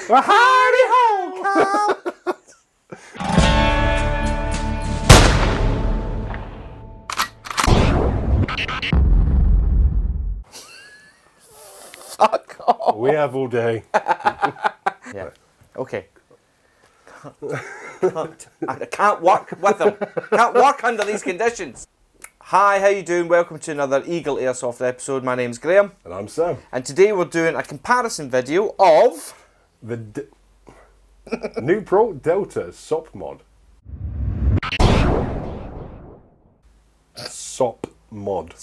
Well, howdy ho! Fuck off. We have all day. Yeah. Okay. I can't work with them. Can't work under these conditions. Hi, how you doing? Welcome to another Eagle Airsoft episode. My name's Graham. And I'm Sam. And today we're doing a comparison video of... The Nuprol Delta SOP mod. SOP mod.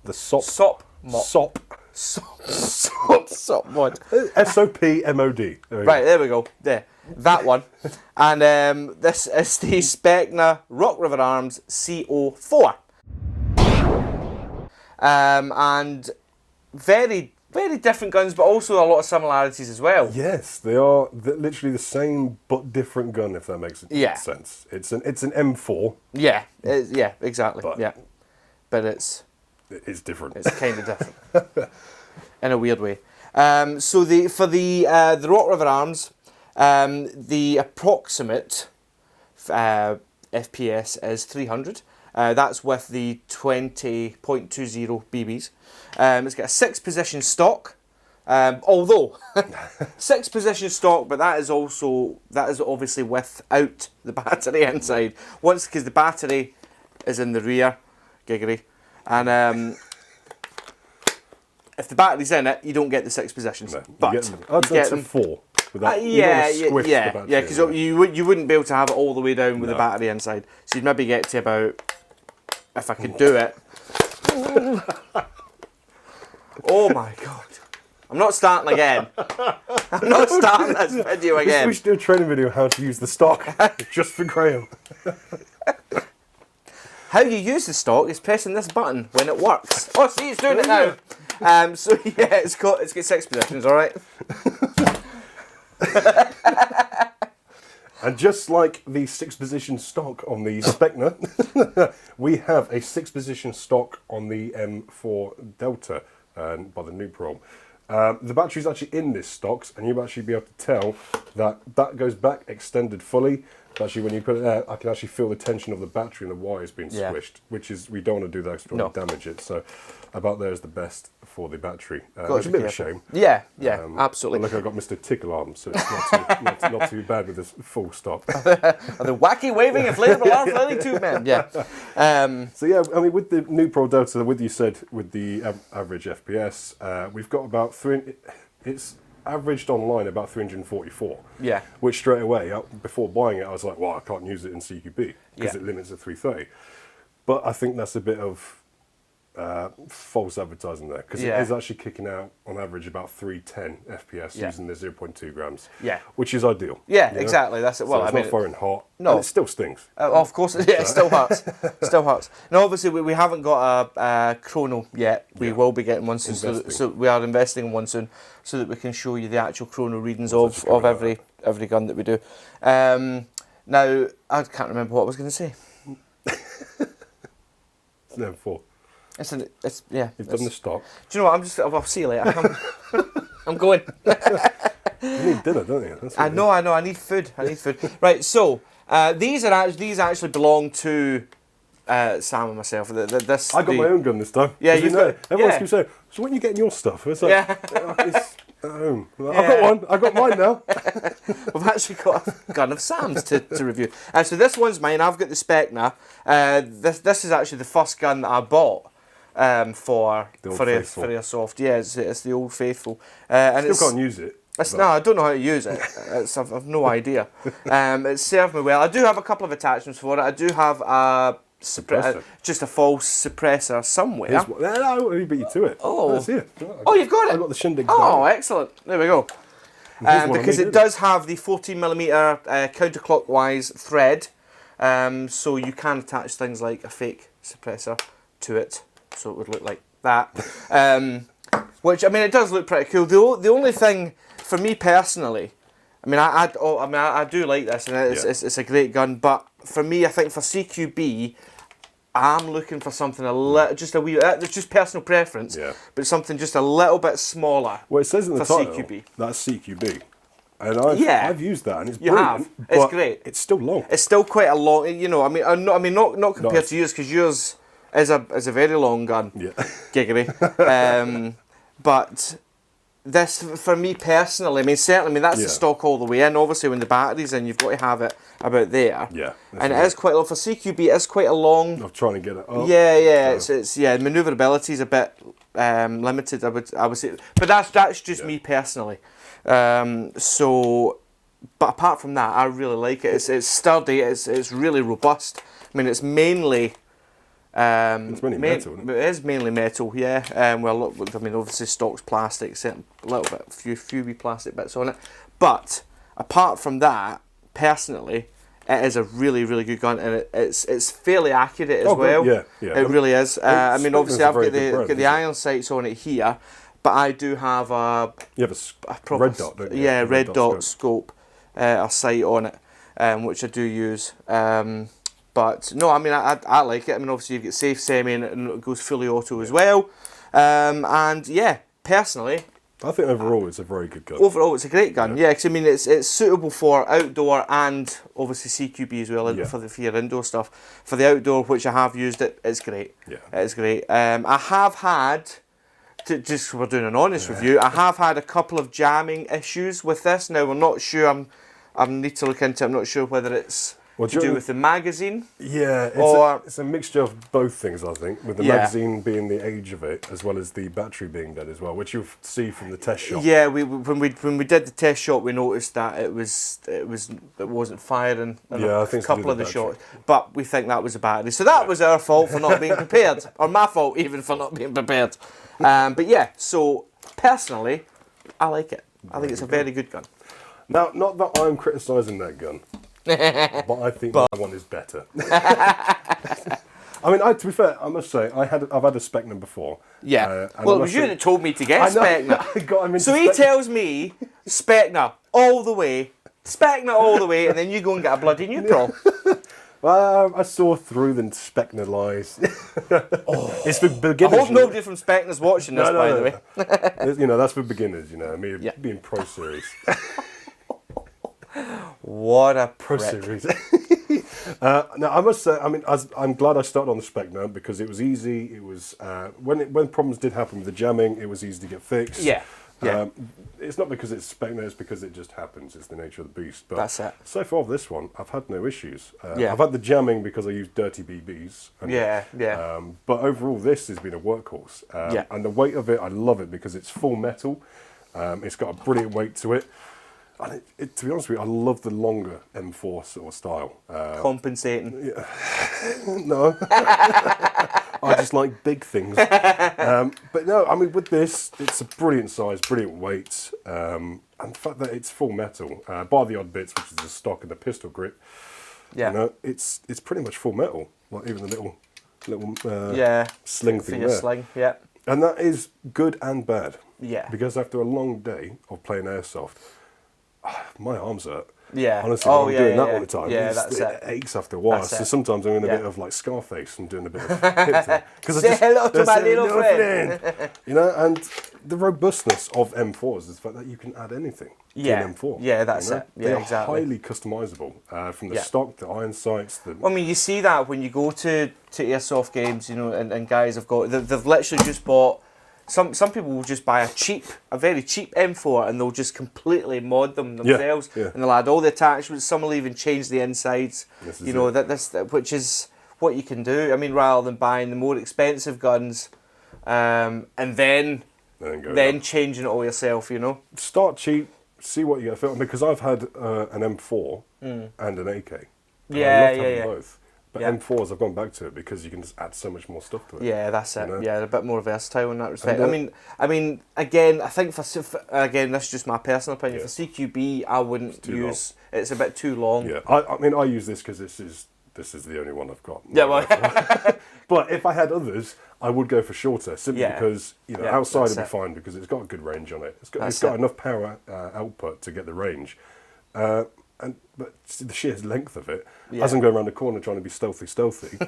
The SOP. SOP mod. SOP. SOP mod. SOP-MOD. Right, there we go. There. That one. And this is the Specna Rock River Arms CO4. And very different guns, but also a lot of similarities as well. Yes, they are literally the same but different gun, if that makes sense. It's an M4. Yeah, yeah, exactly. But but it's different. It's kind of different in a weird way. So for the Rock River Arms, the approximate FPS is 300. That's with the 20.20 BBs. It's got a 6-position stock, although 6-position stock, but that is obviously without the battery inside. Because the battery is in the rear, giggity, and if the battery's in it, you don't get the 6 positions. No, but you get them 4. Yeah, because you wouldn't be able to have it all the way down with the battery inside. So you'd maybe get to about, if I could do it. Oh my god. I'm not starting again. I'm not starting this video again. We should do a training video on how to use the stock, just for Graham. How you use the stock is pressing this button when it works. Oh, see, it's doing it now. So yeah, it's got 6 positions, all right. And just like the 6-position stock on the Specna, we have a 6-position stock on the M4 Delta by the Nuprol. The battery's actually in this stock, and you'll actually be able to tell that goes back extended fully. Actually, when you put it there, I can actually feel the tension of the battery and the wires being squished, which is, we don't want to do that because we don't want to damage it. So about there is the best for the battery. Which is a bit of a shame. Yeah, absolutely. Look, I've got Mr. Tickle Arms, so it's not too bad with this full stop. The wacky waving inflatable arm flailing tube man. Yeah. So yeah, I mean, with the Nuprol Delta, with you said with the average FPS, we've got about it's averaged online about 344. Yeah. Which straight away, before buying it, I was like, well, I can't use it in CQB because it limits at 330. But I think that's a bit of false advertising there, because it is actually kicking out on average about 310 FPS using the 0.2 grams. Yeah. Which is ideal. Yeah, exactly. That's it. Well, so it's not firing hot. No, and it still stings. Of course, yeah, it still hurts. Still hurts. Now, obviously, we haven't got a chrono yet. We will be getting one soon. So we are investing in one soon, so that we can show you the actual chrono readings of every gun that we do. Now, I can't remember what I was going to say. It's an M4. You've done the stock. Do you know what? I'll see you later. I'm going. You need dinner, don't you? I know. I need food. Right. So these actually belong to Sam and myself. I got my own gun this time. Yeah, you know. Everyone's going to say, so when are you getting your stuff? It's like, it's at home. I've got one. I've got mine now. We've actually got a gun of Sam's to review. So this one's mine. I've got the Specna. This is actually the first gun that I bought. For Airsoft, yeah, it's the Old Faithful, and still can't use it. No, I don't know how to use it. I've no idea. It served me well. I do have a couple of attachments for it. I do have just a false suppressor somewhere. I beat you to it. Oh, that's it. You've got it. I've got the shindig. Oh, excellent. There we go. Because it does have the 14mm counterclockwise thread, so you can attach things like a fake suppressor to it. So it would look like that, which, I mean, it does look pretty cool. The only thing for me personally, I mean, I do like this, and it's a great gun. But for me, I think for CQB, I'm looking for something just a wee. It's just personal preference, but something just a little bit smaller. Well, it says in the title CQB. That's CQB. And I've used that, and it's You have. brilliant. It's but great. It's still long. It's still quite a long. You know, not compared to yours, because yours is a very long gun. Yeah. Giggity. But this, for me personally, certainly, that's the stock all the way in. Obviously, when the battery's in, you've got to have it about there. Yeah. And it is quite long for CQB. It's quite a long. I'm trying to get it up. Yeah. It's manoeuvrability is a bit limited. I would say, but that's just me personally. But apart from that, I really like it. It's sturdy. It's really robust. It's mainly. It's mainly metal, isn't it? It is mainly metal, yeah. Well, obviously stock's plastic, a little bit, few wee plastic bits on it. But apart from that, personally, it is a really, really good gun, and it's fairly accurate as well. Yeah. It really is. Obviously, I've got the iron sights on it here, but I do have You have a proper red dot, don't you? Yeah, red dot scope, a sight on it, which I do use. But no, I like it. Obviously, you get safe semi, and it goes fully auto as well. And yeah, personally, I think overall it's a very good gun. Overall, it's a great gun. Yeah, because it's suitable for outdoor and obviously CQB as well for your indoor stuff. For the outdoor, which I have used, it's great. Yeah, it's great. I have had, just we're doing an honest review, I have had a couple of jamming issues with this. Now we're not sure. I need to look into it. I'm not sure whether it's to do with the magazine. Yeah, it's a mixture of both things, I think, with the magazine being the age of it, as well as the battery being dead as well, which you'll see from the test shot. Yeah, when we did the test shot, we noticed that it wasn't firing in I a think couple of the shots, but we think that was a battery. So that was our fault for not being prepared, or my fault even for not being prepared. But yeah, so personally, I like it. I think it's a very good gun. Now, not that I'm criticising that gun. But I think my one is better. To be fair, I must say I've had a Specna before. Yeah. Well, it was you that told me to get Specna. So he tells me Specna all the way, and then you go and get a bloody Nuprol. Well, I saw through the Specna lies. It's for beginners. I hope nobody from Specna's watching this, by the way. That's for beginners. Being Pro Series. What a Pro Series. Now, I must say, I'm glad I started on the Specna because it was easy. It was when problems did happen with the jamming, it was easy to get fixed. Yeah. It's not because it's Specna, it's because it just happens. It's the nature of the beast. But that's it. So far, with this one, I've had no issues. I've had the jamming because I used dirty BBs. But overall, this has been a workhorse. And the weight of it, I love it because it's full metal. It's got a brilliant weight to it. And to be honest with you, I love the longer M4 sort of style. Compensating. No. I just like big things. But no, with this, it's a brilliant size, brilliant weight. And the fact that it's full metal, bar the odd bits, which is the stock and the pistol grip, it's pretty much full metal. Like even the little sling thing there. Sling, yeah. And that is good and bad. Yeah. Because after a long day of playing Airsoft, my arms hurt. Yeah. Honestly, I'm doing that all the time. It aches after a while. So sometimes I'm in a bit of like Scarface and doing a bit of hip thing. Say hello to my little friend. And the robustness of M4s is the fact that you can add anything to an M4. Yeah, that's it. Yeah, they are exactly. highly customizable from the stock, the iron sights. You see that when you go to Airsoft games, and guys have got, they've literally just bought. Some people will just buy a very cheap M4 and they'll just completely mod them themselves, and they'll add all the attachments. Some will even change the insides. Which is what you can do. Rather than buying the more expensive guns, and then changing it all yourself. Start cheap, see what you get fit. Because I've had an M4 and an AK. And I love having both. But M4s, I've gone back to it because you can just add so much more stuff to it. Yeah, that's it. Yeah, they're a bit more versatile in that respect. Again, I think again, this is just my personal opinion. For CQB, I wouldn't use. It's a bit too long. Yeah, I use this because this is the only one I've got. Yeah, well. But if I had others, I would go for shorter, simply because outside it'd be fine because it's got a good range on it. It's got enough power output to get the range. But the sheer length of it, as I'm going around the corner trying to be stealthy,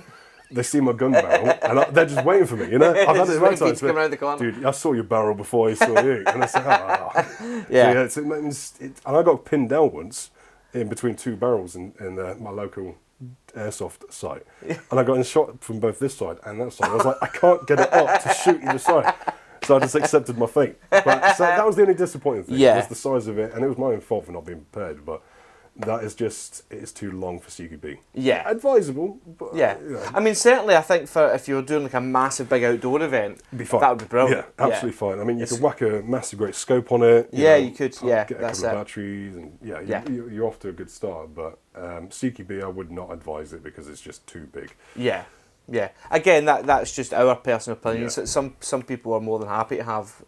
they see my gun barrel, and they're just waiting for me, you know? I've had it right times. Come around the corner. Dude, I saw your barrel before I saw you. And I said, Yeah. So, and I got pinned down once in between two barrels in my local airsoft site. And I got shot from both this side and that side. I was like, I can't get it up to shoot either side. So I just accepted my fate. But, so that was the only disappointing thing, was the size of it. And it was my own fault for not being prepared. But that is just, it's too long for CQB. Yeah. Advisable, but... Yeah. You know. I mean, certainly I think if you were doing like a massive big outdoor event, that would be brilliant. Yeah, absolutely fine. I mean, you could whack a massive great scope on it. You could, get a couple of batteries, and you're off to a good start. But CQB, I would not advise it because it's just too big. Yeah. Yeah. Again, that's just our personal opinion. Yeah. So some people are more than happy to have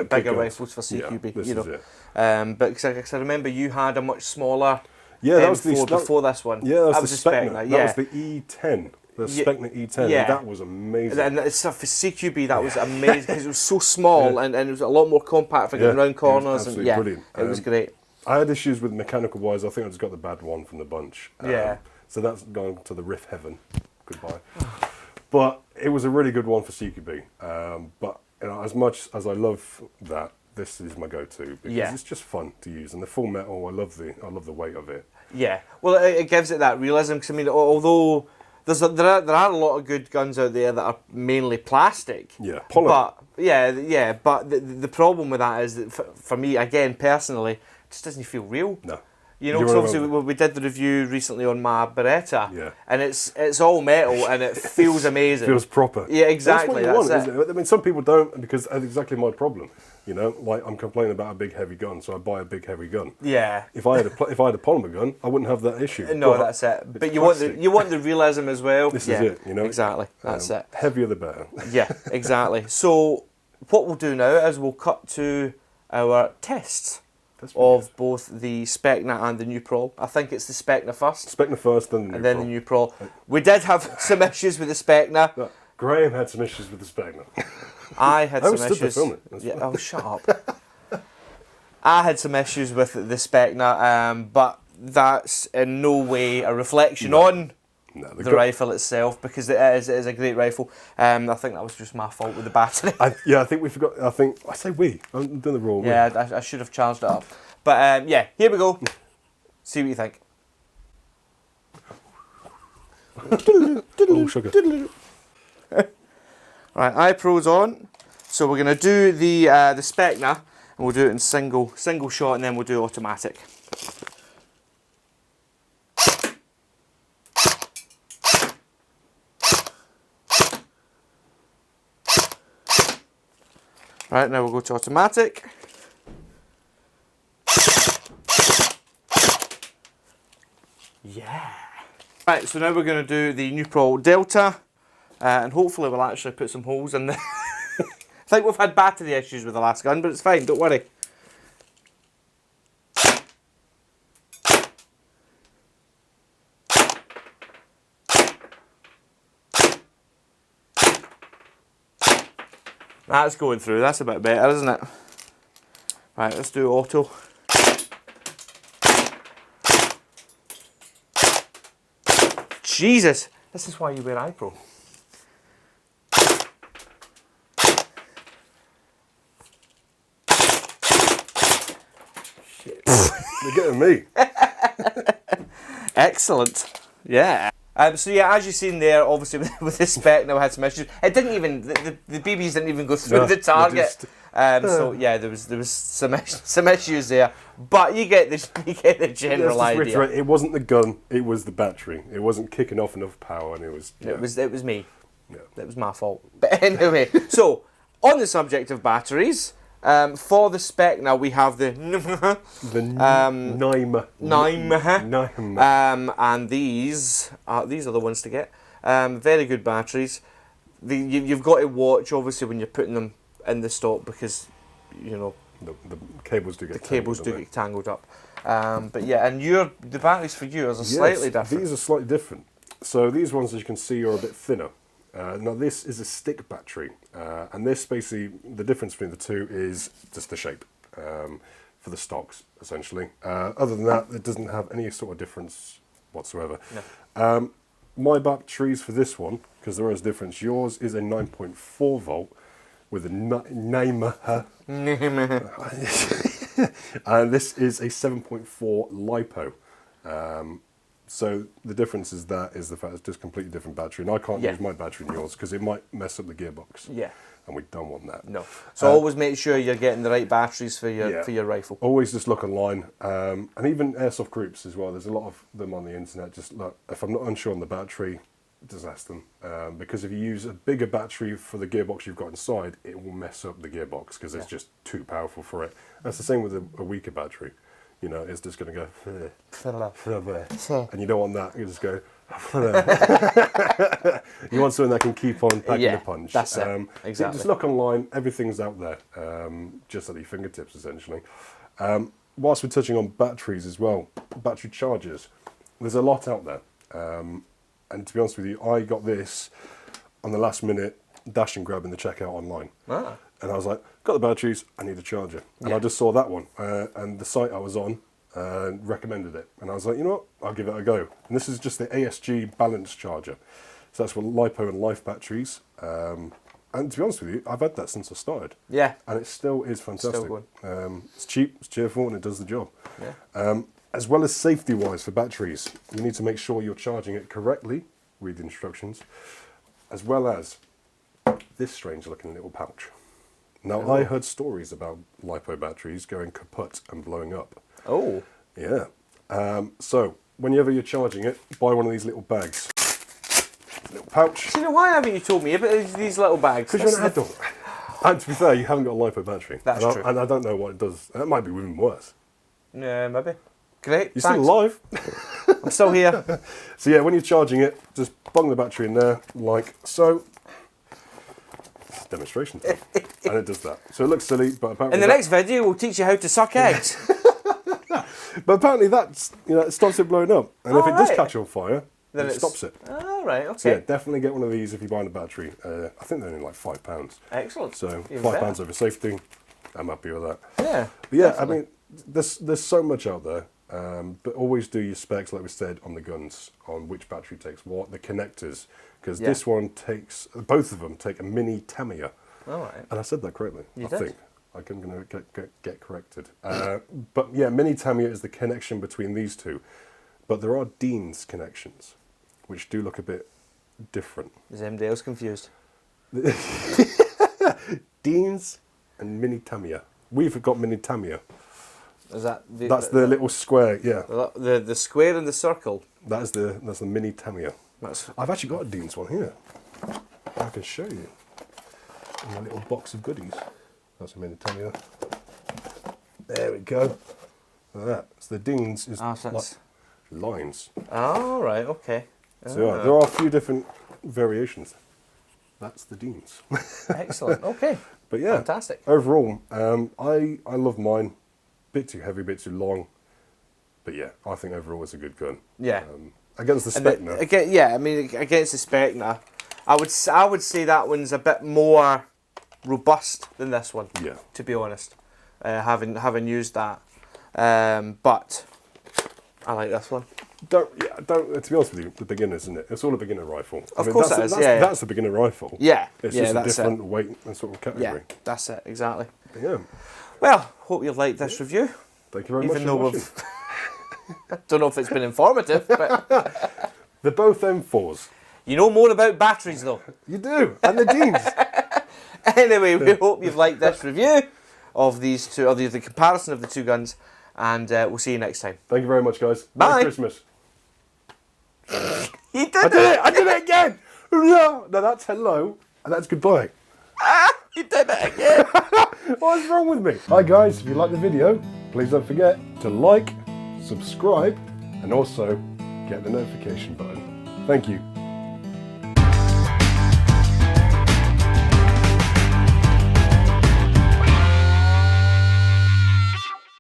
bigger rifles for CQB. Yeah, you know. But cause I remember you had a much smaller... Yeah, that was before this one. Yeah, that was the Specna. That was the E10. The Specna E10. Yeah. And that was amazing. And for CQB, that was amazing because it was so small and it was a lot more compact for getting around corners. It was absolutely brilliant. It was great. I had issues with mechanical wise. I think I just got the bad one from the bunch. So that's gone to the Riff Heaven. Goodbye. But it was a really good one for CQB. But you know, as much as I love that, this is my go-to because it's just fun to use, and the full metal. I love the weight of it. Yeah, well, it gives it that realism. Because I mean, although there are a lot of good guns out there that are mainly plastic. Yeah, polymer. But But the problem with that is that for me, again, personally, it just doesn't feel real. No. You know, because obviously we did the review recently on my Beretta, and it's all metal and it feels amazing. Feels proper. Yeah, exactly. That's what you want, isn't it? I mean, some people don't, because that's exactly my problem. You know, like I'm complaining about a big heavy gun, so I buy a big heavy gun. Yeah. If I had a polymer gun, I wouldn't have that issue. No, that's it. But you want the realism as well. This is it. You know. Exactly. That's it. Heavier the better. Yeah, exactly. So what we'll do now is we'll cut to our tests of both the Specna and the Nuprol. I think it's the Specna first. Specna first, then the Nuprol. And then the Nuprol. We did have some issues with the Specna. No, Graham had some issues with the Specna. I had some issues. Oh, shut up. I had some issues with the Specna, but that's in no way a reflection on the rifle itself, because it is a great rifle. I think that was just my fault with the battery. I think we forgot. I say we. I'm doing the wrong way. Yeah, I should have charged it up. But here we go. See what you think. Oh, sugar. Right, iPro's on. So we're going to do the Specna, and we'll do it in single shot, and then we'll do automatic. Right, now we'll go to automatic. Yeah. Right, so now we're going to do the Nuprol Delta, and hopefully we'll actually put some holes in there. I think we've had battery issues with the last gun, but it's fine, don't worry. That's going through, that's a bit better, isn't it? Right, let's do auto. Jesus, this is why you wear iPro. Shit. They're getting me. Excellent. Yeah. So yeah, as you've seen there, obviously with the Specna, we had some issues. It didn't even the BBs didn't even go through the target. So yeah, there was some issues there, but you get the general idea. It wasn't the gun; it was the battery. It wasn't kicking off enough power, and it was. Yeah. It was me. Yeah. It was my fault. But anyway, so on the subject of batteries. For the Specna, we have the Nime. And these are the ones to get. Very good batteries. You've got to watch, obviously, when you're putting them in the stock, because you know the cables do get tangled up. But yeah, and the batteries for yours are slightly different. These are slightly different. So these ones, as you can see, are a bit thinner. Now this is a stick battery, and this basically, the difference between the two is just the shape for the stocks, essentially. Other than that, it doesn't have any sort of difference whatsoever. No. my batteries for this one, because there is a difference, yours is a 9.4 volt with a Neimer. And this is a 7.4 LiPo. So the difference is the fact it's just a completely different battery. And I can't use my battery in yours because it might mess up the gearbox. Yeah. And we don't want that. No. So always make sure you're getting the right batteries for your rifle. Always just look online. And even airsoft groups as well. There's a lot of them on the internet. Just look, if I'm not unsure on the battery, just ask them. Because if you use a bigger battery for the gearbox you've got inside, it will mess up the gearbox because it's just too powerful for it. That's the same with a weaker battery. You know, it's just going to go, and you don't want that. You just go, you want something that can keep on packing the punch. That's it. Exactly. Just look online, everything's out there, just at your fingertips, essentially. Whilst we're touching on batteries as well, battery chargers, there's a lot out there. And to be honest with you, I got this on the last minute, dash and grab in the checkout online. Ah. And I was like, got the batteries, I need a charger. And I just saw that one. And the site I was on recommended it. And I was like, you know what, I'll give it a go. And this is just the ASG balance charger. So that's for LiPo and Life batteries. And to be honest with you, I've had that since I started. Yeah. And it still is fantastic. Still good. It's cheap, it's cheerful, and it does the job. Yeah. As well as safety-wise for batteries, you need to make sure you're charging it correctly, read the instructions, as well as this strange-looking little pouch. Now, I heard stories about LiPo batteries going kaput and blowing up. Oh. Yeah. So, whenever you're charging it, buy one of these little bags. Little pouch. So, why haven't you told me about these little bags? Because you're an adult. And to be fair, you haven't got a LiPo battery. That's true. And I don't know what it does. That might be even worse. Yeah, maybe. Great. You're still alive. I'm still here. So yeah, when you're charging it, just bung the battery in there, like so. It's a demonstration thing. And it does that. So it looks silly, but apparently in the next video, we'll teach you how to suck eggs. But apparently that's, it stops it blowing up. And if it does catch on fire, then it stops it. Oh, right, okay. So yeah, definitely get one of these if you're buying a battery. I think they're only like £5. Excellent. So £5 over safety. I'm happy with that. Yeah. But yeah, definitely. I mean, there's so much out there. But always do your specs, like we said, on the guns, on which battery takes what, the connectors, because this one takes, both of them take a mini Tamiya. All right. And I said that correctly, I think. I'm going to get corrected. But yeah, mini Tamiya is the connection between these two. But there are Dean's connections, which do look a bit different. Is anybody else confused? Dean's and mini Tamiya. We've got mini Tamiya. Is that that's the little square, yeah. The square and the circle. That's the mini Tamiya. I've actually got a Dean's one here. I can show you. In my little box of goodies. That's a mini Tamiya. There we go. Look at that. So the Dean's is like lines. Oh, right, okay. So yeah, there are a few different variations. That's the Dean's. Excellent, okay. But yeah, fantastic. Overall, I love mine. Bit too heavy, bit too long, but yeah, I think overall it's a good gun. Yeah. Against the Specna. Against the Specna, I would say that one's a bit more robust than this one. Yeah. To be honest, having used that, but I like this one. To be honest with you, the beginners, isn't it? It's all a beginner rifle. Of course it is. That's the beginner rifle. Yeah. It's just a different weight and sort of category. Yeah, that's it exactly. But yeah. Well, hope you liked this review. Thank you very much for watching. I don't know if it's been informative, but they're both M4s. You know more about batteries, though. You do, and the Deans. Anyway, we hope you've liked this review of these two, or the comparison of the two guns, and we'll see you next time. Thank you very much, guys. Bye. Merry Christmas. You did it! I did it again! No, that's hello, and that's goodbye. You did it again! What's wrong with me? Hi guys, if you like the video, please don't forget to like, subscribe, and also get the notification button. Thank you.